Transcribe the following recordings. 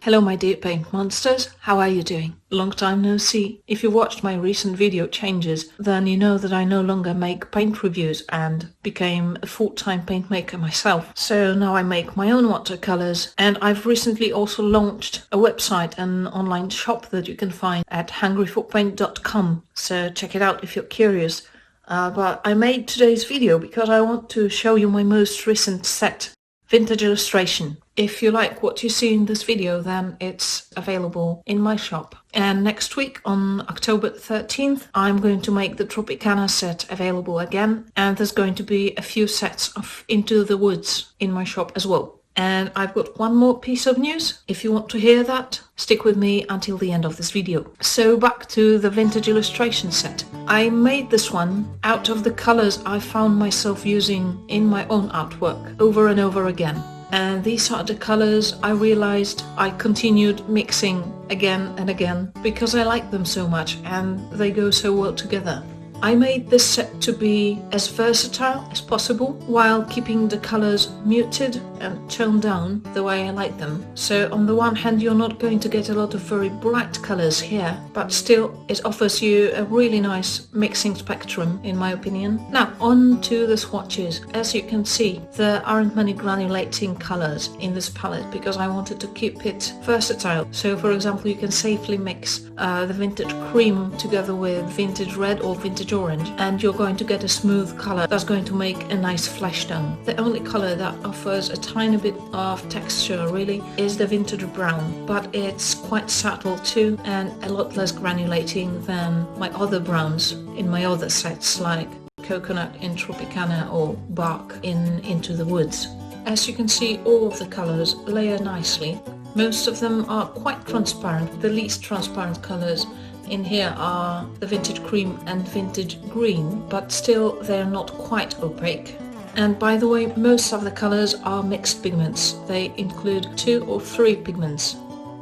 Hello my dear paint monsters, how are you doing? Long time no see. If you watched my recent video changes, then you know that I no longer make paint reviews and became a full-time paint maker myself. So now I make my own watercolors, and I've recently also launched a website, an online shop that you can find at hungryforpaint.com. So check it out if you're curious. But I made today's video because I want to show you my most recent set, Vintage Illustration. If you like what you see in this video, then it's available in my shop. And next week, on October 13th, I'm going to make the Tropicana set available again. And there's going to be a few sets of Into the Woods in my shop as well. And I've got one more piece of news. If you want to hear that, stick with me until the end of this video. So back to the Vintage Illustration set. I made this one out of the colors I found myself using in my own artwork over and over again. And these are the colors I realized I continued mixing again and again because I like them so much and they go so well together. I made this set to be as versatile as possible while keeping the colors muted and toned down the way I like them. So on the one hand, you're not going to get a lot of very bright colors here, but still it offers you a really nice mixing spectrum in my opinion. Now on to the swatches. As you can see, there aren't many granulating colors in this palette because I wanted to keep it versatile. So for example, you can safely mix the vintage cream together with vintage red or vintage orange, and you're going to get a smooth color that's going to make a nice flesh tone. The only color that offers a tiny bit of texture really is the vintage brown, but it's quite subtle too and a lot less granulating than my other browns in my other sets like Coconut in Tropicana or Bark in Into the Woods. As you can see, all of the colors layer nicely. Most of them are quite transparent. The least transparent colors in here are the vintage cream and vintage green, but still they're not quite opaque. And by the way, most of the colors are mixed pigments. They include 2 or 3 pigments.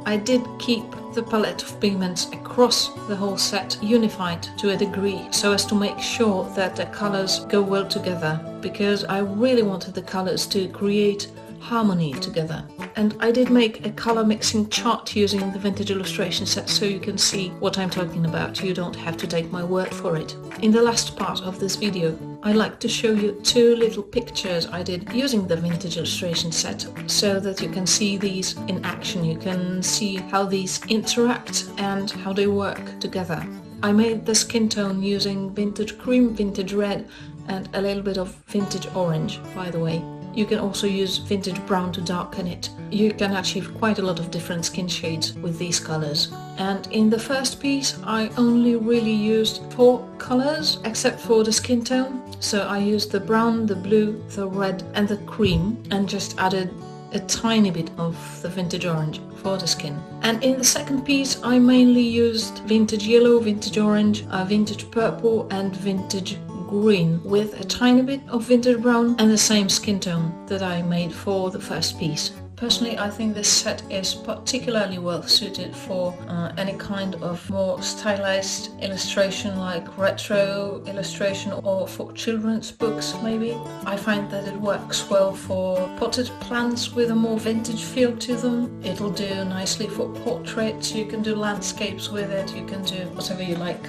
I did keep the palette of pigments across the whole set unified to a degree so as to make sure that the colors go well together, because I really wanted the colors to create harmony together. And I did make a color mixing chart using the Vintage Illustration set so you can see what I'm talking about. You don't have to take my word for it. In the last part of this video, I'd like to show you 2 little pictures I did using the Vintage Illustration set so that you can see these in action. You can see how these interact and how they work together. I made the skin tone using vintage cream, vintage red and a little bit of vintage orange, by the way. You can also use vintage brown to darken it. You can achieve quite a lot of different skin shades with these colors. And in the first piece, I only really used 4 colors except for the skin tone. So I used the brown, the blue, the red and the cream, and just added a tiny bit of the vintage orange for the skin. And in the second piece, I mainly used vintage yellow, vintage orange, vintage purple and vintage green with a tiny bit of vintage brown and the same skin tone that I made for the first piece. Personally, I think this set is particularly well suited for any kind of more stylized illustration like retro illustration or for children's books maybe. I find that it works well for potted plants with a more vintage feel to them. It'll do nicely for portraits, you can do landscapes with it, you can do whatever you like.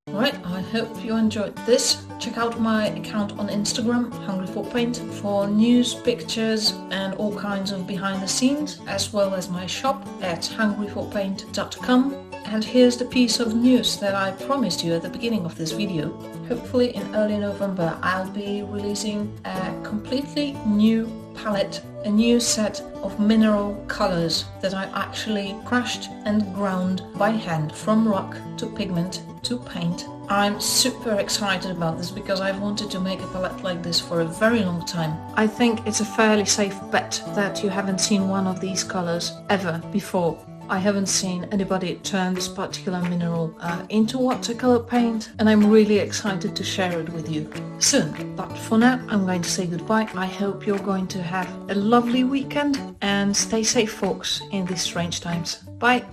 Alright, I hope you enjoyed this. Check out my account on Instagram, Hungry for Paint, for news, pictures and all kinds of behind the scenes, as well as my shop at hungryforpaint.com. And here's the piece of news that I promised you at the beginning of this video. Hopefully in early November I'll be releasing a completely new palette, a new set of mineral colors that I actually crushed and ground by hand from rock to pigment to paint. I'm super excited about this because I've wanted to make a palette like this for a very long time. I think it's a fairly safe bet that you haven't seen one of these colors ever before. I haven't seen anybody turn this particular mineral into watercolor paint, and I'm really excited to share it with you soon. But for now, I'm going to say goodbye. I hope you're going to have a lovely weekend and stay safe, folks, in these strange times. Bye!